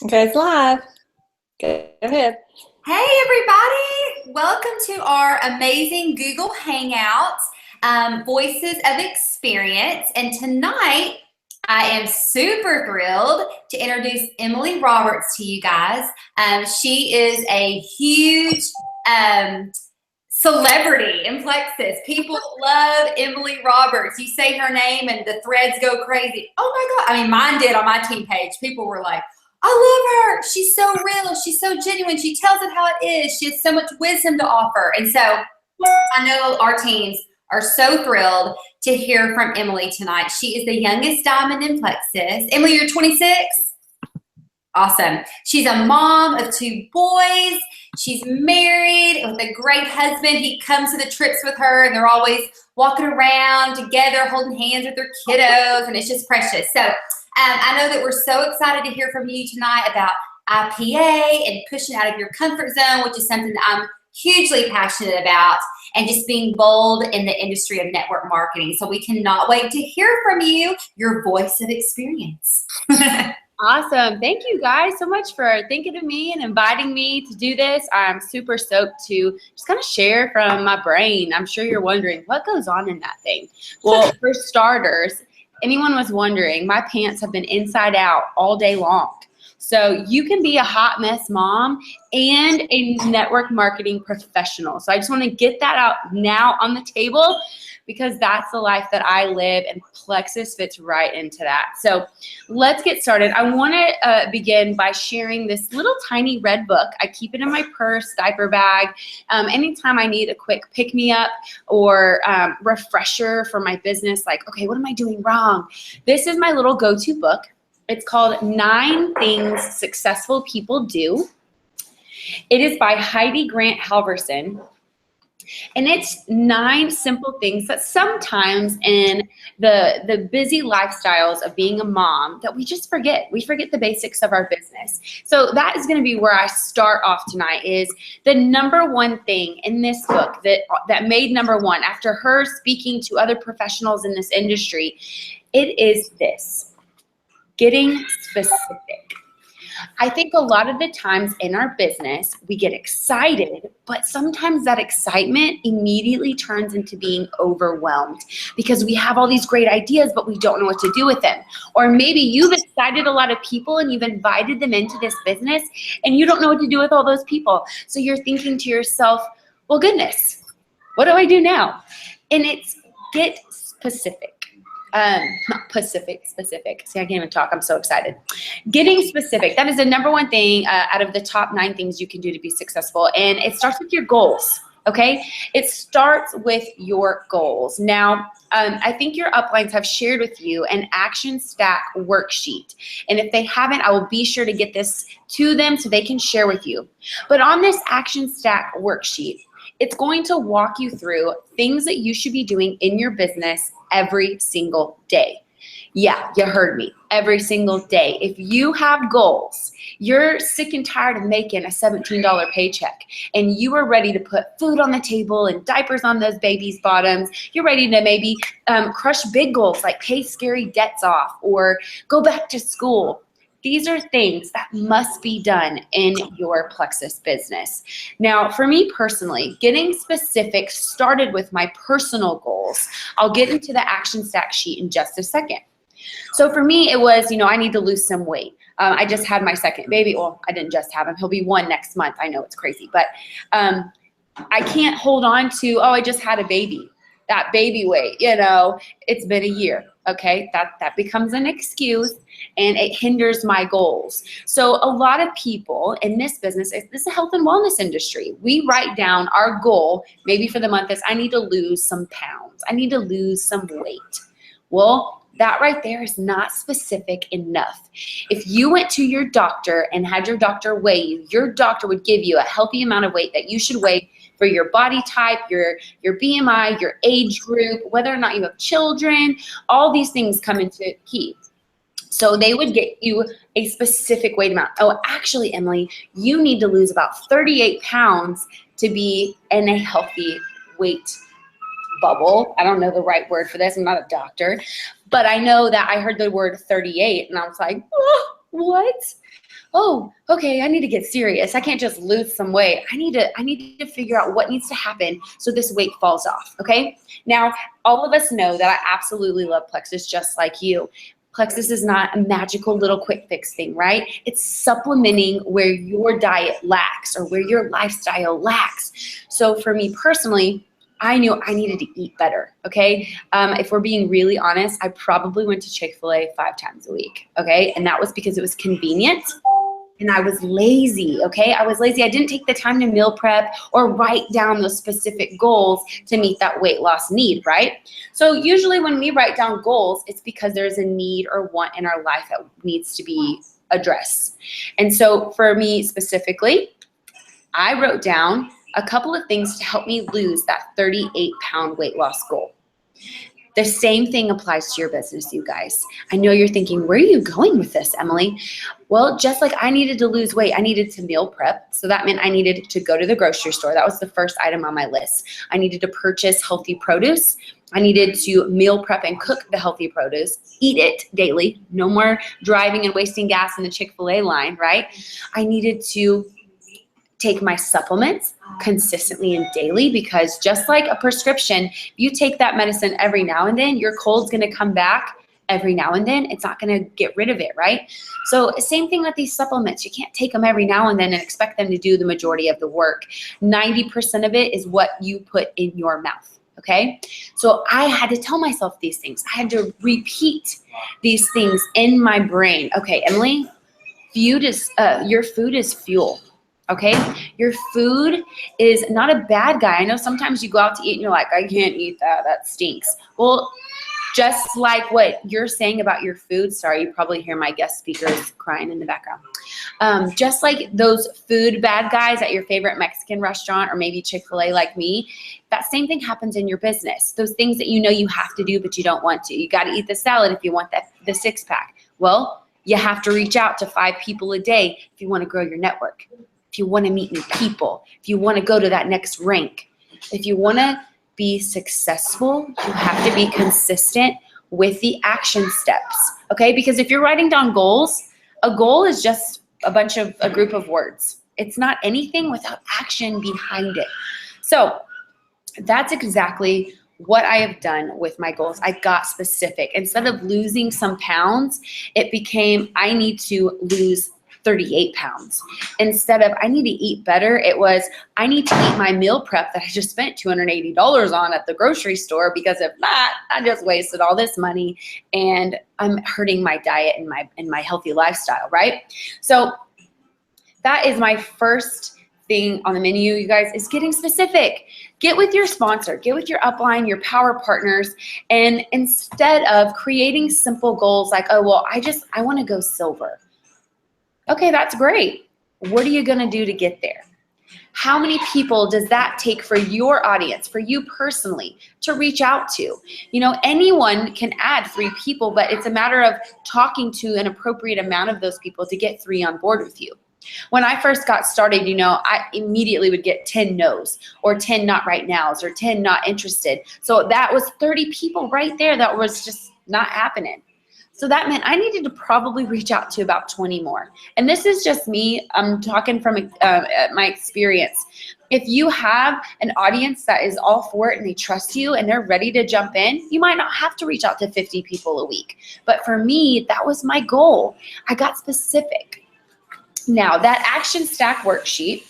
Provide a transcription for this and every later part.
Okay, it's live. Go ahead. Hey everybody! Welcome to our amazing Google Hangouts, Voices of Experience. And tonight, I am super thrilled to introduce Emily Roberts to you guys. She is a huge celebrity in Plexus. People love Emily Roberts. You say her name and the threads go crazy. Oh my God. I mean, mine did on my team page. People were like, I love her. She's so real. She's so genuine. She tells it how it is. She has so much wisdom to offer. And so I know our teams are so thrilled to hear from Emily tonight. She is the youngest diamond in Plexus. Emily, you're 26? Awesome. She's a mom of 2 boys. She's married with a great husband. He comes to the trips with her and they're always walking around together, holding hands with their kiddos, and it's just precious. So I know that we're so excited to hear from you tonight about IPA and pushing out of your comfort zone, which is something that I'm hugely passionate about, and just being bold in the industry of network marketing. So we cannot wait to hear from you, your voice of experience. Awesome. Thank you guys so much for thinking of me and inviting me to do this. I'm super stoked to just kind of share from my brain. I'm sure you're wondering what goes on in that thing. Well, for starters, anyone was wondering, my pants have been inside out all day long. So you can be a hot mess mom and a network marketing professional. So I just want to get that out now on the table, because that's the life that I live, and Plexus fits right into that. So let's get started. I want to begin by sharing this little tiny red book. I keep it in my purse, diaper bag. Anytime I need a quick pick-me-up or refresher for my business, like, okay, what am I doing wrong? This is my little go-to book. It's called 9 Things Successful People Do. It is by Heidi Grant Halverson. And it's 9 simple things that sometimes in the busy lifestyles of being a mom that we just forget. We forget the basics of our business. So that is going to be where I start off tonight, is the number one thing in this book that made number one after her speaking to other professionals in this industry. It is this: getting specific. I think a lot of the times in our business, we get excited, but sometimes that excitement immediately turns into being overwhelmed because we have all these great ideas, but we don't know what to do with them. Or maybe you've excited a lot of people and you've invited them into this business and you don't know what to do with all those people. So you're thinking to yourself, well, goodness, what do I do now? And it's get specific. Not specific. See, I can't even talk. I'm so excited. Getting specific. That is the number one thing out of the top 9 things you can do to be successful. And it starts with your goals. Okay. It starts with your goals. Now, I think your uplines have shared with you an action stack worksheet. And if they haven't, I will be sure to get this to them so they can share with you. But on this action stack worksheet, it's going to walk you through things that you should be doing in your business every single day. Yeah, you heard me. Every single day. If you have goals, you're sick and tired of making a $17 paycheck, and you are ready to put food on the table and diapers on those babies' bottoms. You're ready to maybe crush big goals like pay scary debts off or go back to school. These are things that must be done in your Plexus business. Now, for me personally, getting specific started with my personal goals. I'll get into the action stack sheet in just a second. So for me, it was, I need to lose some weight. I just had my second baby. Well, I didn't just have him. He'll be 1 next month. I know it's crazy, but I can't hold on to, I just had a baby. That baby weight, it's been a year. Okay, that becomes an excuse and it hinders my goals. So a lot of people in this business, this is a health and wellness industry. We write down our goal, maybe for the month, is I need to lose some pounds. I need to lose some weight. Well, that right there is not specific enough. If you went to your doctor and had your doctor weigh you, your doctor would give you a healthy amount of weight that you should weigh for your body type, your BMI, your age group, whether or not you have children. All these things come into key. So they would get you a specific weight amount. Oh, actually, Emily, you need to lose about 38 pounds to be in a healthy weight bubble. I don't know the right word for this. I'm not a doctor. But I know that I heard the word 38 and I was like, oh, what? Oh, okay, I need to get serious. I can't just lose some weight. I need to figure out what needs to happen so this weight falls off, okay? Now, all of us know that I absolutely love Plexus just like you. Plexus is not a magical little quick fix thing, right? It's supplementing where your diet lacks or where your lifestyle lacks. So for me personally, I knew I needed to eat better, okay? If we're being really honest, I probably went to Chick-fil-A 5 times a week, okay? And that was because it was convenient and I was lazy, okay? I was lazy. I didn't take the time to meal prep or write down those specific goals to meet that weight loss need, right? So usually when we write down goals, it's because there's a need or want in our life that needs to be addressed. And so for me specifically, I wrote down a couple of things to help me lose that 38-pound weight loss goal. The same thing applies to your business, you guys. I know you're thinking, where are you going with this, Emily? Well, just like I needed to lose weight, I needed to meal prep. So that meant I needed to go to the grocery store. That was the first item on my list. I needed to purchase healthy produce. I needed to meal prep and cook the healthy produce, eat it daily. No more driving and wasting gas in the Chick-fil-A line, right? I needed to take my supplements consistently and daily, because just like a prescription, you take that medicine every now and then, your cold's gonna come back every now and then. It's not gonna get rid of it, right? So same thing with these supplements. You can't take them every now and then and expect them to do the majority of the work. 90% of it is what you put in your mouth, okay? So I had to tell myself these things. I had to repeat these things in my brain. Okay, Emily, your food is fuel. Okay, your food is not a bad guy. I know sometimes you go out to eat and you're like, I can't eat that, that stinks. Well, just like what you're saying about your food, sorry, you probably hear my guest speakers crying in the background. Just like those food bad guys at your favorite Mexican restaurant or maybe Chick-fil-A like me, that same thing happens in your business. Those things that you know you have to do, but you don't want to. You got to eat the salad if you want the six-pack. Well, you have to reach out to 5 people a day if you want to grow your network. If you want to meet new people, if you want to go to that next rank, if you want to be successful, you have to be consistent with the action steps, okay? Because if you're writing down goals, a goal is just a group of words. It's not anything without action behind it. So that's exactly what I have done with my goals. I got specific. Instead of losing some pounds, it became I need to lose 38 pounds. Instead of I need to eat better, it was I need to eat my meal prep that I just spent $280 on at the grocery store, because if not, I just wasted all this money and I'm hurting my diet and my healthy lifestyle, right? So that is my first thing on the menu, you guys, is getting specific. Get with your sponsor, get with your upline, your power partners, and instead of creating simple goals like, oh, well, I want to go silver. Okay, that's great. What are you going to do to get there? How many people does that take for your audience, for you personally, to reach out to? You know, anyone can add 3 people, but it's a matter of talking to an appropriate amount of those people to get 3 on board with you. When I first got started, you know, I immediately would get 10 no's or 10 not right nows or 10 not interested. So that was 30 people right there that was just not happening. So that meant I needed to probably reach out to about 20 more. And this is just me. I'm talking from my experience. If you have an audience that is all for it and they trust you and they're ready to jump in, you might not have to reach out to 50 people a week. But for me, that was my goal. I got specific. Now, that action stack worksheet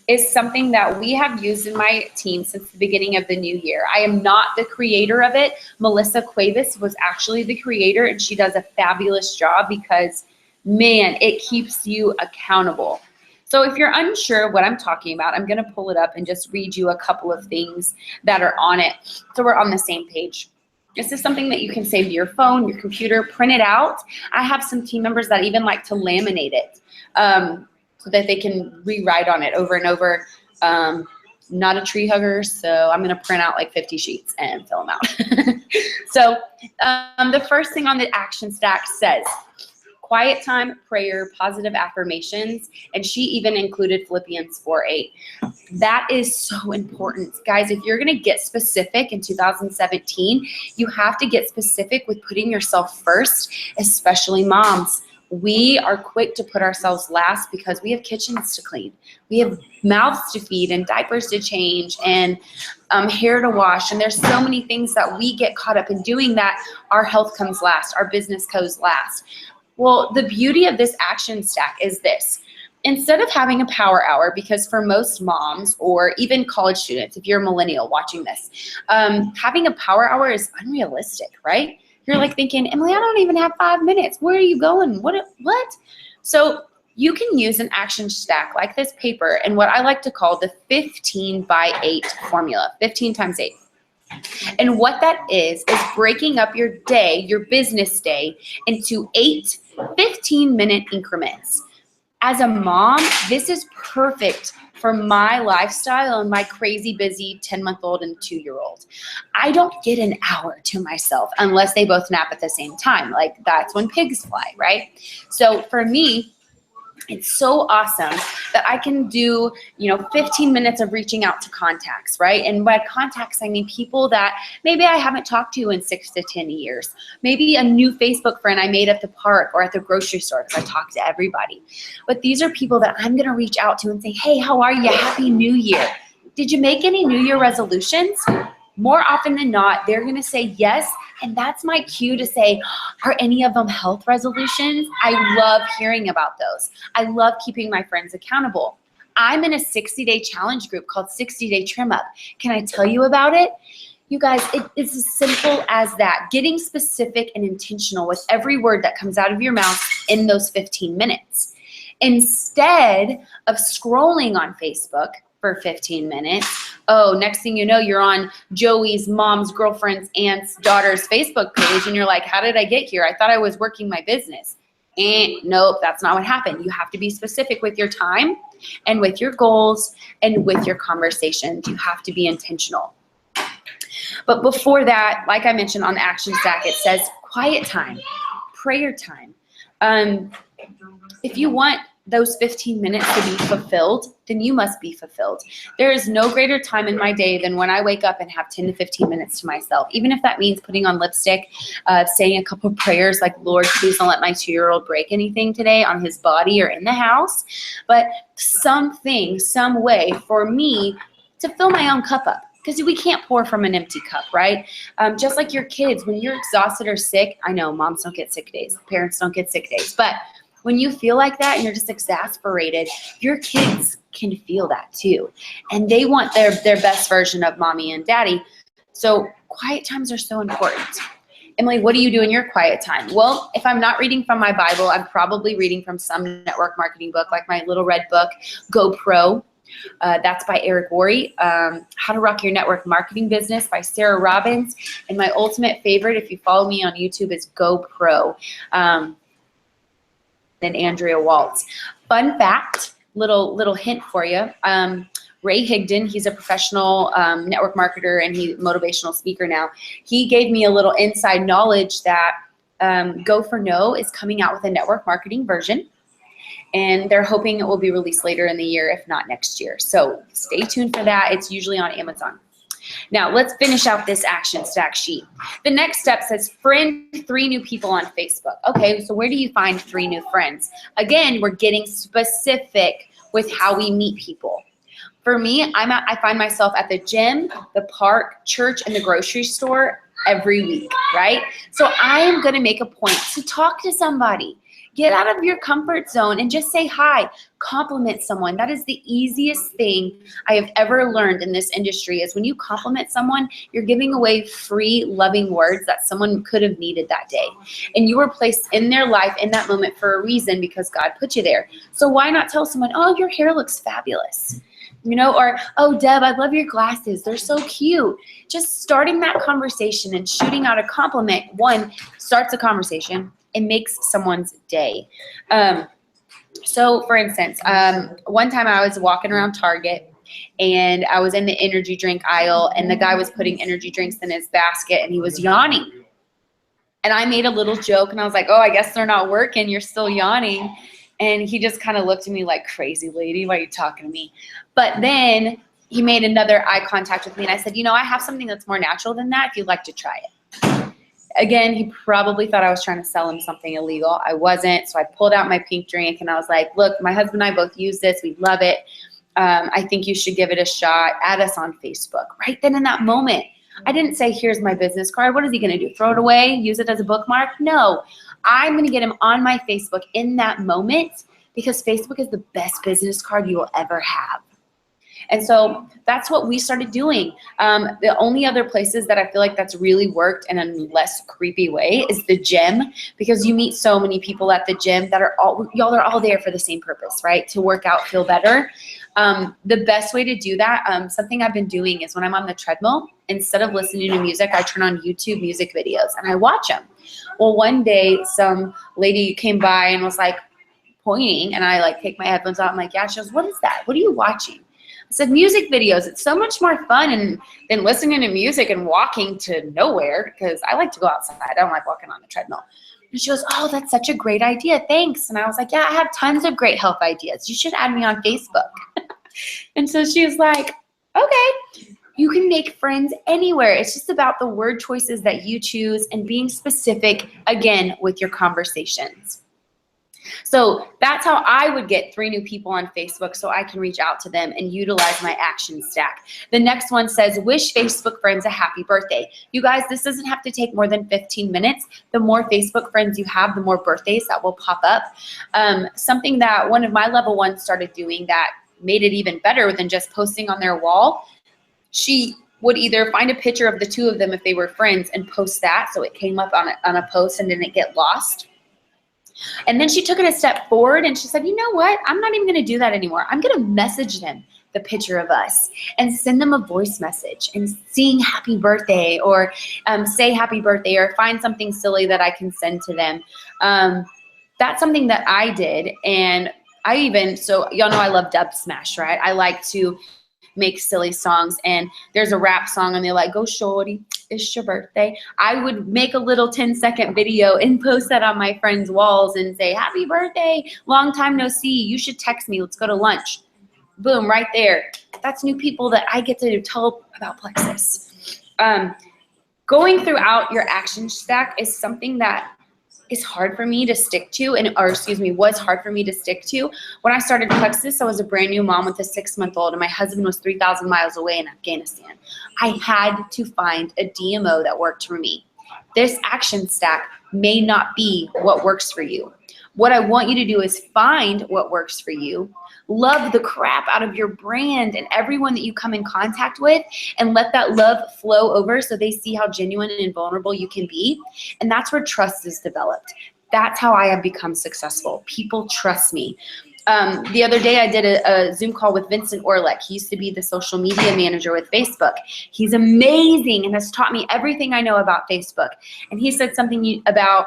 is something that we have used in my team since the beginning of the new year. I am not the creator of it. Melissa Cuevas was actually the creator, and she does a fabulous job because, man, it keeps you accountable. So if you're unsure what I'm talking about, I'm gonna pull it up and just read you a couple of things that are on it so we're on the same page. This is something that you can save to your phone, your computer, print it out. I have some team members that even like to laminate it. So that they can rewrite on it over and over. Not a tree hugger, so I'm gonna print out like 50 sheets and fill them out. So the first thing on the action stack says, quiet time, prayer, positive affirmations, and she even included Philippians 4:8. That is so important. Guys, if you're gonna get specific in 2017, you have to get specific with putting yourself first, especially moms. We are quick to put ourselves last because we have kitchens to clean. We have mouths to feed and diapers to change and hair to wash. And there's so many things that we get caught up in doing that our health comes last, our business goes last. Well, the beauty of this action stack is this. Instead of having a power hour, because for most moms or even college students, if you're a millennial watching this, having a power hour is unrealistic, right? You're like thinking, Emily, I don't even have 5 minutes. Where are you going? What? So you can use an action stack like this paper and what I like to call the 15 by 8 formula, 15 times 8. And what that is breaking up your day, your business day, into 8 15-minute increments. As a mom, this is perfect for my lifestyle and my crazy busy 10-month-old and 2-year-old. I don't get an hour to myself unless they both nap at the same time. Like that's when pigs fly, right? So for me, it's so awesome that I can do, 15 minutes of reaching out to contacts, right? And by contacts, I mean people that maybe I haven't talked to in 6 to 10 years. Maybe a new Facebook friend I made at the park or at the grocery store because I talk to everybody. But these are people that I'm going to reach out to and say, hey, how are you? Happy New Year. Did you make any New Year resolutions? More often than not, they're going to say yes. And that's my cue to say, are any of them health resolutions? I love hearing about those. I love keeping my friends accountable. I'm in a 60-day challenge group called 60-Day Trim Up. Can I tell you about it? You guys, it's as simple as that. Getting specific and intentional with every word that comes out of your mouth in those 15 minutes. Instead of scrolling on Facebook for 15 minutes, next thing you know, you're on Joey's mom's, girlfriend's, aunt's, daughter's Facebook page, and you're like, how did I get here? I thought I was working my business. Nope, that's not what happened. You have to be specific with your time and with your goals and with your conversations. You have to be intentional. But before that, like I mentioned on the action stack, it says quiet time, prayer time. If you want those 15 minutes to be fulfilled, then you must be fulfilled. There is no greater time in my day than when I wake up and have 10 to 15 minutes to myself, even if that means putting on lipstick, saying a couple prayers like, Lord, please don't let my 2-year-old break anything today on his body or in the house, but something, some way for me to fill my own cup up. Because we can't pour from an empty cup, right? Just like your kids, when you're exhausted or sick, I know moms don't get sick days, parents don't get sick days, but when you feel like that and you're just exasperated, your kids can feel that too. And they want their best version of mommy and daddy. So quiet times are so important. Emily, what do you do in your quiet time? Well, if I'm not reading from my Bible, I'm probably reading from some network marketing book, like my little red book, Go Pro. That's by Eric Worre. How to Rock Your Network Marketing Business by Sarah Robbins. And my ultimate favorite, if you follow me on YouTube, is Go Pro. And Andrea Waltz. Fun fact, little hint for you. Ray Higdon, he's a professional network marketer and he's a motivational speaker now. He gave me a little inside knowledge that Go for No is coming out with a network marketing version. And they're hoping it will be released later in the year, if not next year. So stay tuned for that. It's usually on Amazon. Now, let's finish out this action stack sheet. The next step says friend 3 new people on Facebook. Okay, so where do you find 3 new friends? Again, we're getting specific with how we meet people. For me, I find myself at the gym, the park, church, and the grocery store every week, right? So I am going to make a point to talk to somebody. Get out of your comfort zone and just say hi. Compliment someone. That is the easiest thing I have ever learned in this industry is when you compliment someone, you're giving away free, loving words that someone could have needed that day. And you were placed in their life in that moment for a reason because God put you there. So why not tell someone, oh, your hair looks fabulous. Or, oh, Deb, I love your glasses. They're so cute. Just starting that conversation and shooting out a compliment, one, starts a conversation. It makes someone's day. So for instance, one time I was walking around Target and I was in the energy drink aisle and the guy was putting energy drinks in his basket and he was yawning. And I made a little joke and I was like, oh, I guess they're not working. You're still yawning. And he just kind of looked at me like, crazy lady, why are you talking to me? But then he made another eye contact with me and I said, I have something that's more natural than that if you'd like to try it. Again, he probably thought I was trying to sell him something illegal. I wasn't. So I pulled out my pink drink and I was like, look, my husband and I both use this. We love it. I think you should give it a shot. Add us on Facebook. Right then in that moment, I didn't say, here's my business card. What is he going to do? Throw it away? Use it as a bookmark? No. I'm going to get him on my Facebook in that moment because Facebook is the best business card you will ever have. And so that's what we started doing. The only other places that I feel like that's really worked in a less creepy way is the gym, because you meet so many people at the gym that are y'all are all there for the same purpose, right? To work out, feel better. The best way to do that, something I've been doing is when I'm on the treadmill, instead of listening to music, I turn on YouTube music videos and I watch them. Well, one day some lady came by and was like pointing, and I like take my headphones out. I'm like, yeah. She goes, what is that? What are you watching? I said, music videos. It's so much more fun than listening to music and walking to nowhere, because I like to go outside. I don't like walking on the treadmill. And she goes, oh, that's such a great idea. Thanks. And I was like, yeah, I have tons of great health ideas. You should add me on Facebook. And so she was like, okay, you can make friends anywhere. It's just about the word choices that you choose and being specific, again, with your conversations. So that's how I would get 3 new people on Facebook, so I can reach out to them and utilize my action stack. The next one says, wish Facebook friends a happy birthday. You guys, this doesn't have to take more than 15 minutes. The more Facebook friends you have, the more birthdays that will pop up. Something that one of my level 1s started doing that made it even better than just posting on their wall, she would either find a picture of the 2 of them if they were friends and post that, so it came up on a post and didn't get lost. And then she took it a step forward and she said, you know what? I'm not even going to do that anymore. I'm going to message them the picture of us and send them a voice message and sing happy birthday, or say happy birthday, or find something silly that I can send to them. That's something that I did. And so y'all know I love dub smash, right? I like to make silly songs, and there's a rap song and they're like, go shorty, it's your birthday. I would make a little 10-second video and post that on my friends' walls and say, happy birthday, long time no see, you should text me, let's go to lunch. Boom, right there. That's new people that I get to tell about Plexus. Going throughout your action stack is something that is hard for me to stick to, was hard for me to stick to. When I started Plexus, I was a brand new mom with a 6-month-old, and my husband was 3,000 miles away in Afghanistan. I had to find a DMO that worked for me. This action stack may not be what works for you. What I want you to do is find what works for you, love the crap out of your brand and everyone that you come in contact with, and let that love flow over so they see how genuine and vulnerable you can be. And that's where trust is developed. That's how I have become successful. People trust me. The other day I did a Zoom call with Vincent Orlick. He used to be the social media manager with Facebook. He's amazing and has taught me everything I know about Facebook. And he said something about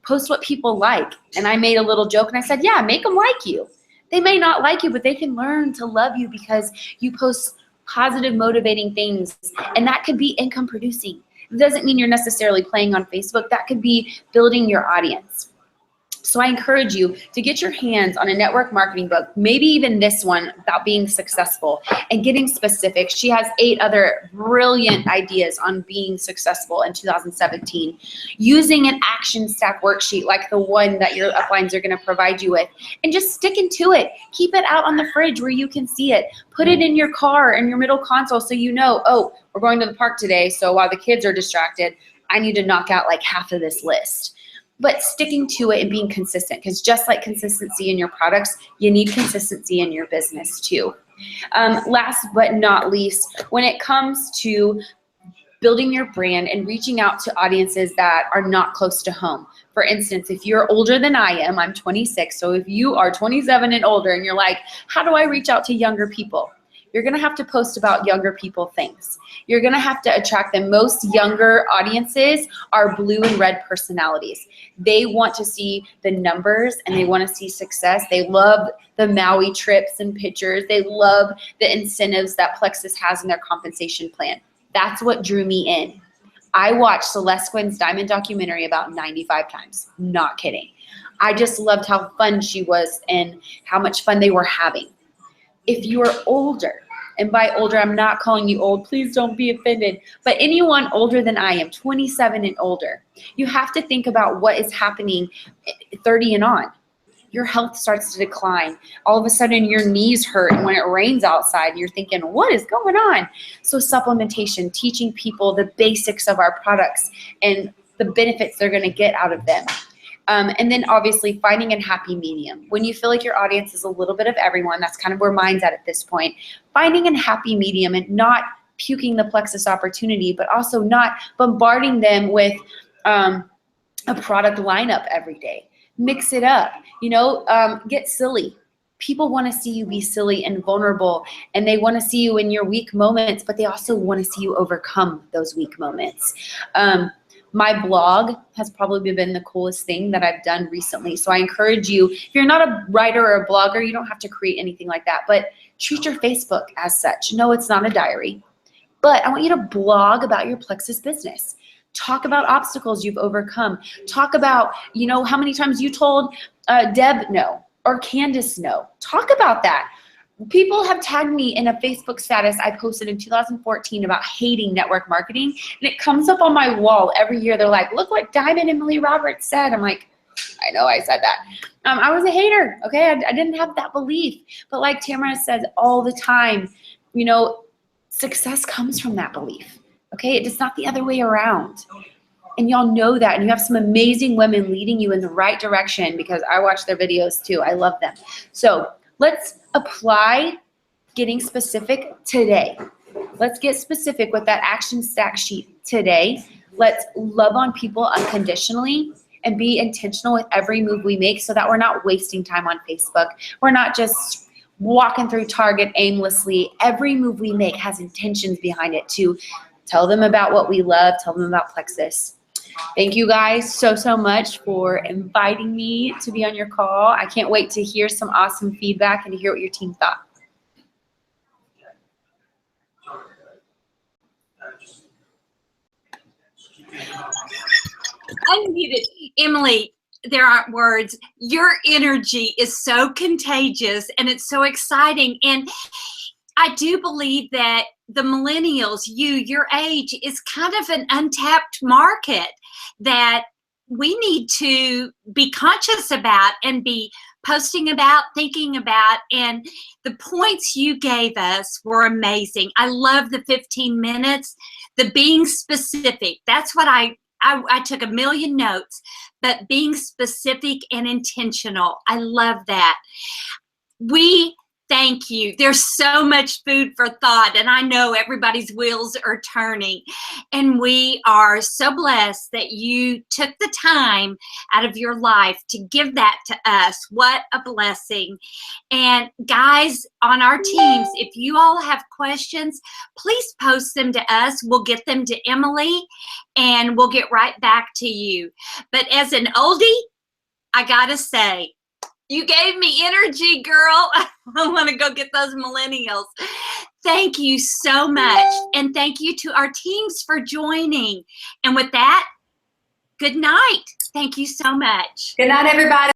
post what people like. And I made a little joke and I said, yeah, make them like you. They may not like you, but they can learn to love you because you post positive, motivating things. And that could be income producing. It doesn't mean you're necessarily playing on Facebook. That could be building your audience. So I encourage you to get your hands on a network marketing book, maybe even this one about being successful and getting specific. She has 8 other brilliant ideas on being successful in 2017, using an action stack worksheet like the one that your uplines are going to provide you with, and just sticking to it. Keep it out on the fridge where you can see it. Put it in your car, in your middle console, so you know, oh, we're going to the park today, so while the kids are distracted, I need to knock out like half of this list. But sticking to it and being consistent, because just like consistency in your products, you need consistency in your business too. Last but not least, when it comes to building your brand and reaching out to audiences that are not close to home. For instance, if you're older than I am, I'm 26, so if you are 27 and older and you're like, how do I reach out to younger people? You're going to have to post about younger people things. You're going to have to attract them. Most younger audiences are blue and red personalities. They want to see the numbers and they want to see success. They love the Maui trips and pictures. They love the incentives that Plexus has in their compensation plan. That's what drew me in. I watched Celeste Quinn's Diamond documentary about 95 times. Not kidding. I just loved how fun she was and how much fun they were having. If you're older And by older, I'm not calling you old. Please don't be offended. But anyone older than I am, 27 and older, you have to think about what is happening 30 and on. Your health starts to decline. All of a sudden, your knees hurt when it rains outside. And you're thinking, what is going on? So supplementation, teaching people the basics of our products and the benefits they're going to get out of them. And then obviously finding a happy medium. When you feel like your audience is a little bit of everyone, that's kind of where mine's at this point. Finding a happy medium and not puking the plexus opportunity, but also not bombarding them with a product lineup every day. Mix it up, get silly. People want to see you be silly and vulnerable, and they want to see you in your weak moments, but they also want to see you overcome those weak moments. My blog has probably been the coolest thing that I've done recently. So I encourage you, if you're not a writer or a blogger, you don't have to create anything like that, but treat your Facebook as such. No, it's not a diary, but I want you to blog about your plexus business. Talk about obstacles you've overcome. Talk about, how many times you told Deb no or Candace no. Talk about that. People have tagged me in a Facebook status I posted in 2014 about hating network marketing, and it comes up on my wall every year. They're like, look what Diamond Emily Roberts said. I'm like, I know I said that. I was a hater, okay? I didn't have that belief. But like Tamara says all the time, success comes from that belief, okay? It's not the other way around. And y'all know that, and you have some amazing women leading you in the right direction because I watch their videos too. I love them. So let's apply getting specific today. Let's get specific with that action stack sheet today. Let's love on people unconditionally and be intentional with every move we make so that we're not wasting time on Facebook. We're not just walking through Target aimlessly. Every move we make has intentions behind it to tell them about what we love, tell them about Plexus. Thank you guys so much for inviting me to be on your call. I can't wait to hear some awesome feedback and to hear what your team thought. Unmuted. Emily, there aren't words. Your energy is so contagious and it's so exciting. And I do believe that the millennials, your age, is kind of an untapped market that we need to be conscious about and be posting about, thinking about. And the points you gave us were amazing. I love the 15 minutes, the being specific. That's what I took a million notes, but being specific and intentional. I love that. We thank you. There's so much food for thought, and I know everybody's wheels are turning. And we are so blessed that you took the time out of your life to give that to us. What a blessing. And guys on our teams, if you all have questions, please post them to us. We'll get them to Emily, and we'll get right back to you. But as an oldie, I gotta say, you gave me energy, girl. I want to go get those millennials. Thank you so much. And thank you to our teams for joining. And with that, good night. Thank you so much. Good night, everybody.